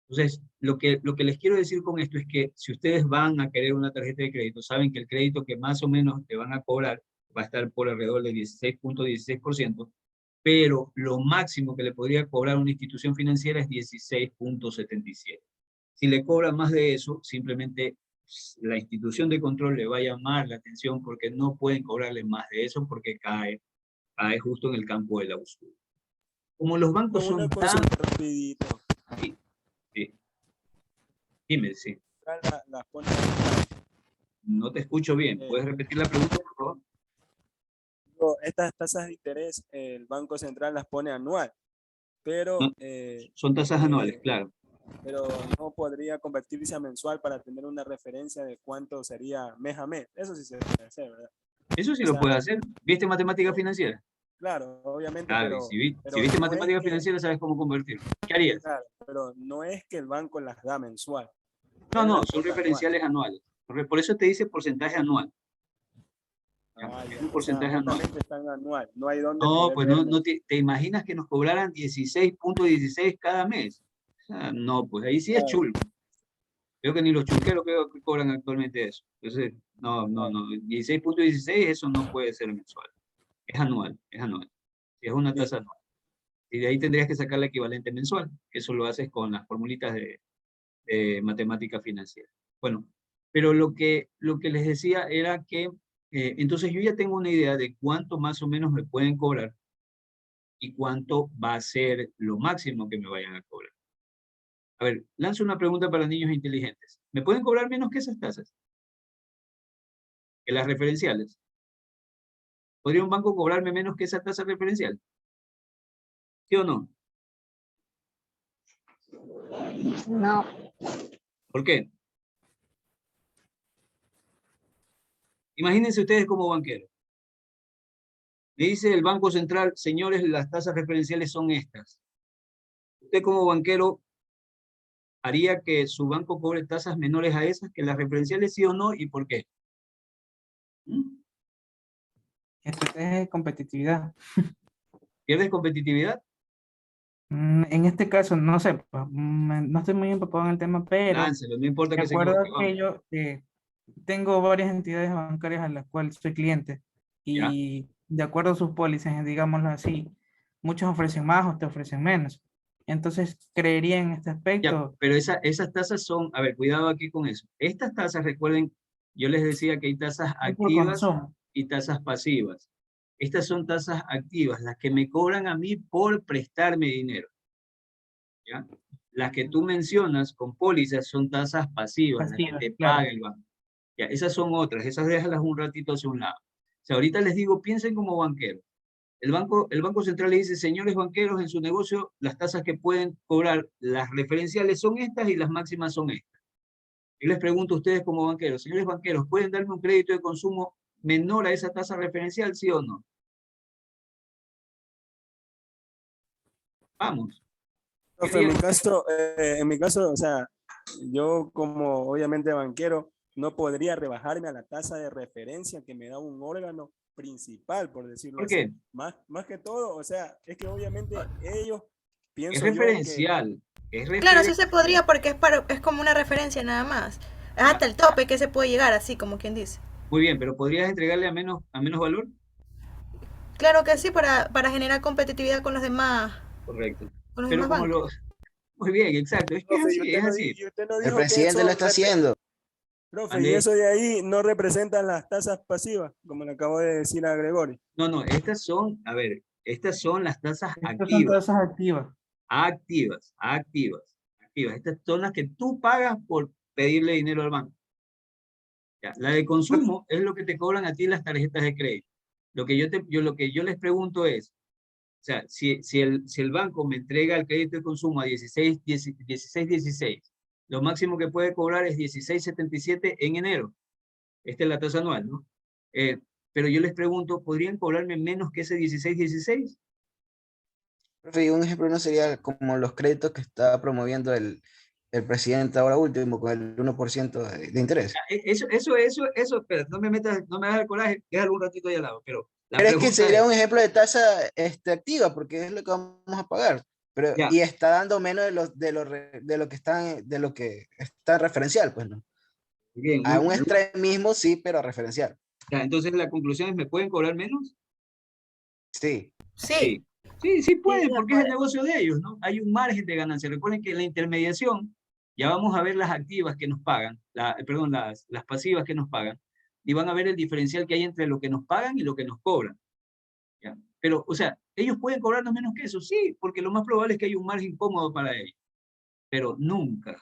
Entonces, lo que les quiero decir con esto es que si ustedes van a querer una tarjeta de crédito, saben que el crédito que más o menos te van a cobrar va a estar por alrededor de 16.16%, pero lo máximo que le podría cobrar una institución financiera es 16.77. Si le cobra más de eso, simplemente la institución de control le va a llamar la atención porque no pueden cobrarle más de eso porque cae justo en el campo de la usura. Como los bancos Una son tan... consulta rapidito. Sí, sí. Dime, sí. Las pone, No te escucho bien. ¿Puedes repetir la pregunta, por favor? estas tasas de interés, el Banco Central las pone anual, pero, No, son tasas anuales, claro. pero no podría convertirse a mensual para tener una referencia de cuánto sería mes a mes. Eso sí se puede hacer, ¿verdad? Eso sí O lo sea, puedes hacer. ¿Viste matemática financiera? claro, obviamente, Claro, y si pero viste no matemática es que, financiera, sabes cómo convertirlo. ¿Qué harías? claro, pero no es que el banco las da mensual, No, él no, las son cobra anual. referenciales anuales. Por eso te dice porcentaje anual. ¿Ya? Ah, Es ya. un O sea, porcentaje anual. netamente están anual, no hay donde No, poder pues ver no te imaginas que nos cobraran 16.16 cada mes. O sea, no, pues ahí sí es claro, chulo. Creo que ni los chulqueros creo que cobran actualmente eso. Entonces, no, claro. 16.16 eso no puede ser mensual. Es anual, es anual. Es una tasa Listo. anual. Y de ahí tendrías que sacar el equivalente mensual. Eso lo haces con las formulitas de matemática financiera. Bueno, pero lo que les decía era que, entonces yo ya tengo una idea de cuánto más o menos me pueden cobrar y cuánto va a ser lo máximo que me vayan a cobrar. A ver, lanzo una pregunta para niños inteligentes. ¿Me pueden cobrar menos que esas tasas? Que las referenciales. ¿Podría un banco cobrarme menos que esa tasa referencial? ¿Sí o no? No. ¿Por qué? Imagínense ustedes como banqueros. Le dice el Banco Central, señores, las tasas referenciales son estas. Usted como banquero haría que su banco cobre tasas menores a esas que las referenciales, sí o no, y por qué. ¿Mm? Estrategia de competitividad. ¿Pierdes competitividad? En este caso, no sé, pues, no estoy muy empapado en el tema, pero Láncelo, no importa de que se acuerdo equivoque, a vamos. que yo tengo varias entidades bancarias a las cuales soy cliente ¿Ya? y de acuerdo a sus pólizas, digámoslo así, muchos ofrecen más o te ofrecen menos. Entonces, creería en este Ya, aspecto. pero esas tasas son, a ver, cuidado aquí con eso. Estas tasas, recuerden, yo les decía que hay tasas Es por activas consumo. y tasas pasivas. Estas son tasas activas, las que me cobran a mí por prestarme dinero. ¿Ya? Las que tú mencionas con pólizas son tasas pasivas, las que Pasivas, te claro. paga el banco. Ya, esas son otras, esas déjalas un ratito hacia un lado. O sea, ahorita les digo, piensen como banqueros. El Banco Central le dice, señores banqueros, en su negocio las tasas que pueden cobrar, las referenciales son estas y las máximas son estas. Yo les pregunto a ustedes como banqueros, señores banqueros, ¿pueden darme un crédito de consumo menor a esa tasa referencial, sí o no? Vamos. Profe, en mi caso, o sea, yo como obviamente banquero, no podría rebajarme a la tasa de referencia que me da un órgano principal, por decirlo ¿Por así. qué? Más que todo, o sea, es que obviamente ellos, Es pienso yo que, referencial. Es Claro, sí referencial. se podría porque es como una referencia nada más. Es hasta el tope que se puede llegar, así como quien dice. Muy bien, pero ¿podrías entregarle a menos valor? Claro que sí, para generar competitividad Correcto. con los Pero demás como bancos. muy bien, exacto. Es que es profe, así, es así. y usted no El dijo que presidente eso, lo está haciendo. profe, y Ande- eso de ahí no representan las tasas pasivas, como le acabo de decir a Gregorio. No, estas son, a ver, estas son las tasas Estas son activas. tasas activas. Activas. Estas son las que tú pagas por pedirle dinero al banco. Ya, la de consumo es lo que te cobran a ti las tarjetas de crédito. Lo que yo les pregunto es, o sea, si el banco me entrega el crédito de consumo a 16, lo máximo que puede cobrar es 16,77 en enero. Esta es la tasa anual, ¿no? Pero yo les pregunto, ¿podrían cobrarme menos que ese 16? Profe, y un ejemplo no sería como los créditos que está promoviendo el presidente ahora último con el 1% de interés. Espera, no me hagas el coraje, déjalo un ratito ahí al lado, pero la ¿Crees que pregunta sería es, un ejemplo de tasa activa? Porque es lo que vamos a pagar. Pero, ya, y está dando menos de lo que está referencial, pues, ¿no? bien, A un extremismo sí, pero referencial. ya, entonces la conclusión es, ¿me pueden cobrar menos? Sí. Sí, Sí pueden, de porque es el acuerdo. negocio de ellos, ¿no? Hay un margen de ganancia. Recuerden que en la intermediación, ya vamos a ver las activas que nos pagan, perdón, las pasivas que nos pagan, y van a ver el diferencial que hay entre lo que nos pagan y lo que nos cobran. ¿Ya? Pero, o sea, ellos pueden cobrarnos menos que eso, sí, porque lo más probable es que hay un margen cómodo para ellos. Pero nunca,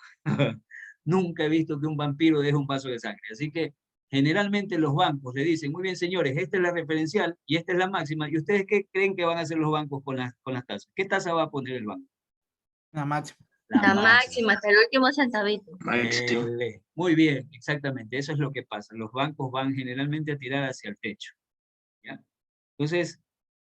nunca he visto que un vampiro deje un vaso de sangre. Así que generalmente los bancos le dicen, muy bien señores, esta es la referencial y esta es la máxima, ¿y ustedes qué creen que van a hacer los bancos con las tasas? ¿Qué tasa va a poner el banco? La máxima. La máxima, hasta el último centavito. Muy bien, exactamente, eso es lo que pasa. Los bancos van generalmente a tirar hacia el techo. ¿Ya? Entonces,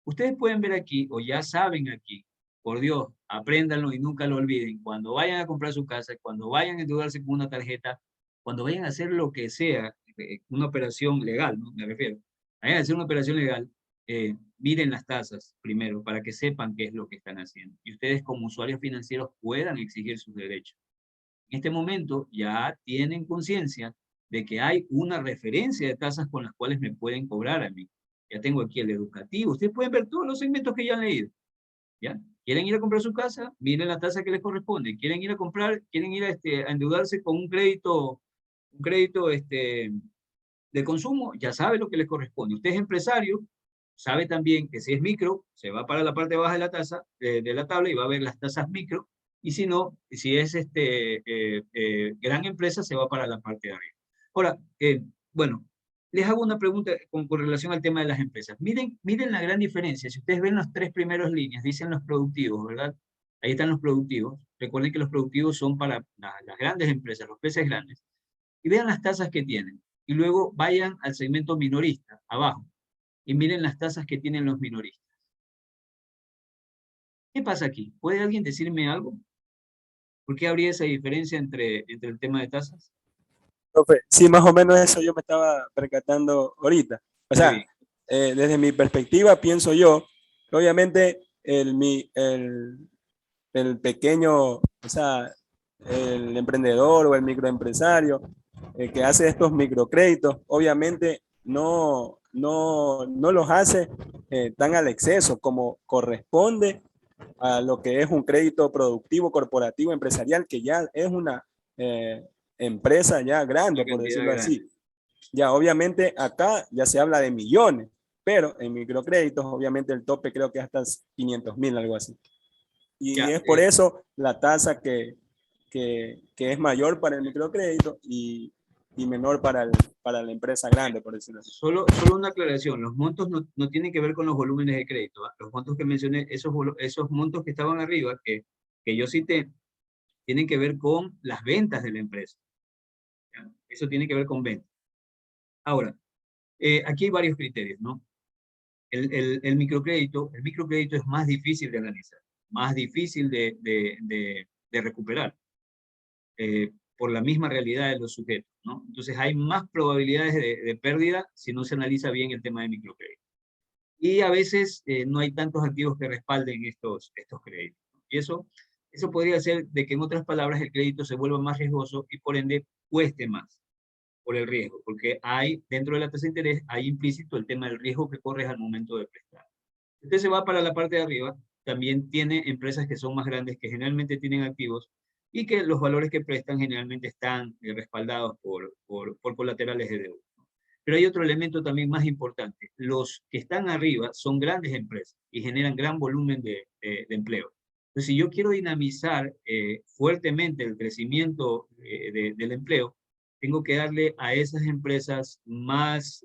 ustedes pueden ver aquí, o ya saben aquí, por Dios, apréndanlo y nunca lo olviden. Cuando vayan a comprar su casa, cuando vayan a endeudarse con una tarjeta, cuando vayan a hacer lo que sea, una operación legal, ¿no? Me refiero. Vayan a hacer una operación legal, miren las tasas primero para que sepan qué es lo que están haciendo. Y ustedes como usuarios financieros puedan exigir sus derechos. En este momento ya tienen conciencia de que hay una referencia de tasas con las cuales me pueden cobrar a mí. Ya tengo aquí el educativo. Ustedes pueden ver todos los segmentos que ya han leído. ¿Ya? ¿Quieren ir a comprar su casa? Miren la tasa que les corresponde. ¿Quieren ir a comprar? ¿Quieren ir a endeudarse con un crédito de consumo? Ya sabe lo que les corresponde. Usted es empresario, sabe también que si es micro, se va para la parte baja de la tasa, de la tabla y va a ver las tasas micro. Y si no, si es gran empresa, se va para la parte de arriba. Ahora, bueno, les hago una pregunta con relación al tema de las empresas. Miren la gran diferencia. Si ustedes ven las tres primeras líneas, dicen los productivos, ¿verdad? Ahí están los productivos. Recuerden que los productivos son para las grandes empresas, los peces grandes. Y vean las tasas que tienen. Y luego vayan al segmento minorista, abajo. Y miren las tasas que tienen los minoristas. ¿Qué pasa aquí? ¿Puede alguien decirme algo? ¿Por qué habría esa diferencia entre el tema de tasas? Profe, sí, más o menos eso yo me estaba percatando ahorita. O Muy sea, bien. desde mi perspectiva pienso yo, que obviamente el pequeño, o sea, el emprendedor o el microempresario que hace estos microcréditos, obviamente no los hace tan al exceso como corresponde a lo que es un crédito productivo, corporativo, empresarial, que ya es una empresa ya grande, Una por cantidad decirlo grande. así. Ya obviamente acá ya se habla de millones. pero en microcréditos, obviamente el tope creo que hasta 500.000, algo así. Y Ya, es por eso la tasa que es mayor para el microcrédito y menor para la empresa grande, por decirlo así. Solo una aclaración, los montos no tienen que ver con los volúmenes de crédito, ¿ah? Los montos que mencioné, esos montos que estaban arriba, que yo cité, tienen que ver con las ventas de la empresa. ¿Ya? Eso tiene que ver con ventas. Ahora, aquí hay varios criterios, ¿no? El microcrédito es más difícil de analizar, más difícil de recuperar, por la misma realidad de los sujetos, ¿no? Entonces hay más probabilidades de pérdida si no se analiza bien el tema de microcrédito. Y a veces no hay tantos activos que respalden estos créditos, ¿no? Y eso podría hacer de que, en otras palabras, el crédito se vuelva más riesgoso y por ende cueste más por el riesgo, porque hay, dentro de la tasa de interés, hay implícito el tema del riesgo que corres al momento de prestar. Usted se va para la parte de arriba, también tiene empresas que son más grandes, que generalmente tienen activos, y que los valores que prestan generalmente están respaldados por colaterales de deuda. Pero hay otro elemento también más importante. Los que están arriba son grandes empresas y generan gran volumen de empleo. Entonces, si yo quiero dinamizar fuertemente el crecimiento del empleo, tengo que darle a esas empresas más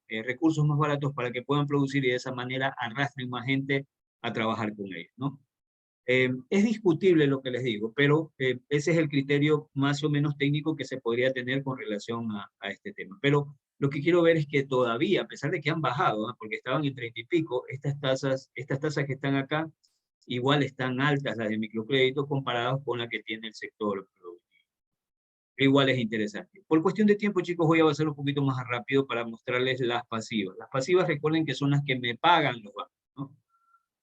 recursos más baratos para que puedan producir y de esa manera arrastren más gente a trabajar con ellos, ¿no? Es discutible lo que les digo, pero ese es el criterio más o menos técnico que se podría tener con relación a este tema. Pero lo que quiero ver es que todavía, a pesar de que han bajado, ¿no? Porque estaban en 30 y pico, estas tasas que están acá, igual están altas las de microcrédito comparadas con la que tiene el sector productivo. Igual es interesante. Por cuestión de tiempo, chicos, voy a avanzar un poquito más rápido para mostrarles las pasivas. Las pasivas, recuerden que son las que me pagan los bancos, ¿no?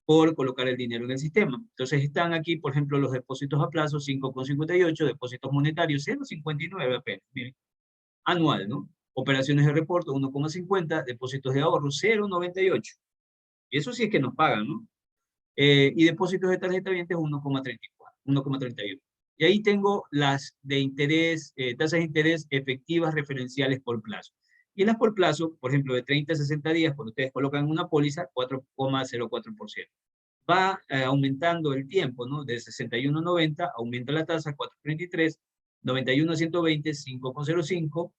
Por colocar el dinero en el sistema. Entonces están aquí, por ejemplo, los depósitos a plazo 5,58, depósitos monetarios 0,59 apenas, miren, anual, ¿no? Operaciones de reporte 1,50, depósitos de ahorro 0,98. Y eso sí es que nos pagan, ¿no? Y depósitos de tarjeta vientes 1,34, 1,31. Y ahí tengo las de interés, tasas de interés efectivas referenciales por plazo. Y en las por plazo, por ejemplo, de 30 a 60 días, cuando ustedes colocan una póliza, 4,04%. Va aumentando el tiempo, ¿no? De 61 a 90, aumenta la tasa, 4,33, 91 a 120, 5,05,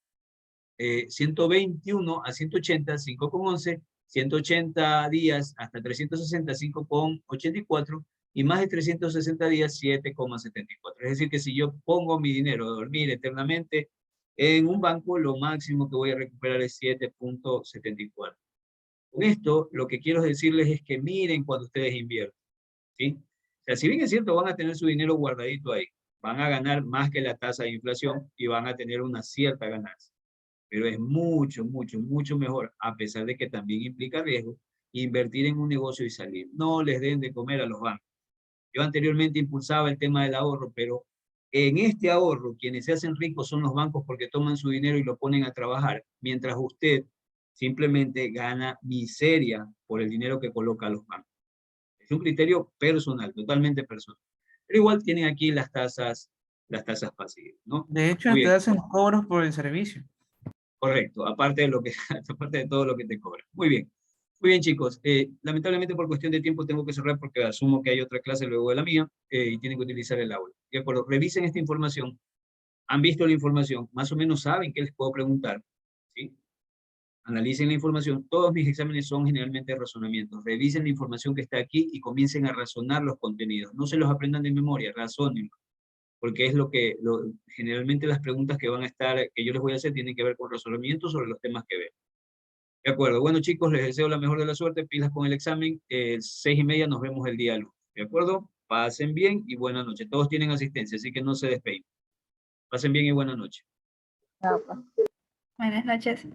121 a 180, 5,11, 180 días hasta 360, 5,84, y más de 360 días, 7,74. Es decir, que si yo pongo mi dinero a dormir eternamente en un banco, lo máximo que voy a recuperar es 7,74. Con esto, lo que quiero decirles es que miren cuando ustedes invierten, ¿sí? O sea, si bien es cierto, van a tener su dinero guardadito ahí, van a ganar más que la tasa de inflación y van a tener una cierta ganancia. Pero es mucho, mucho, mucho mejor, a pesar de que también implica riesgo, invertir en un negocio y salir. No les den de comer a los bancos. Yo anteriormente impulsaba el tema del ahorro, pero en este ahorro, quienes se hacen ricos son los bancos porque toman su dinero y lo ponen a trabajar, mientras usted simplemente gana miseria por el dinero que coloca a los bancos. Es un criterio personal, totalmente personal. Pero igual tienen aquí las tasas pasivas, ¿no? De hecho, Muy te bien. hacen cobros por el servicio. Correcto, aparte de todo lo que te cobran. Muy bien. Muy bien, chicos. Lamentablemente por cuestión de tiempo tengo que cerrar porque asumo que hay otra clase luego de la mía y tienen que utilizar el aula. De acuerdo, revisen esta información. Han visto la información, más o menos saben qué les puedo preguntar, ¿sí? Analicen la información. Todos mis exámenes son generalmente razonamientos. Revisen la información que está aquí y comiencen a razonar los contenidos. No se los aprendan de memoria, razonen, porque es generalmente las preguntas que van a estar, que yo les voy a hacer, tienen que ver con razonamiento sobre los temas que ven. De acuerdo. Bueno, chicos, les deseo la mejor de la suerte. Pilas con el examen. 6:30 nos vemos el día lunes. ¿De acuerdo? Pasen bien y buena noche. Todos tienen asistencia, así que no se despeinen. Pasen bien y buena noche. Buenas noches.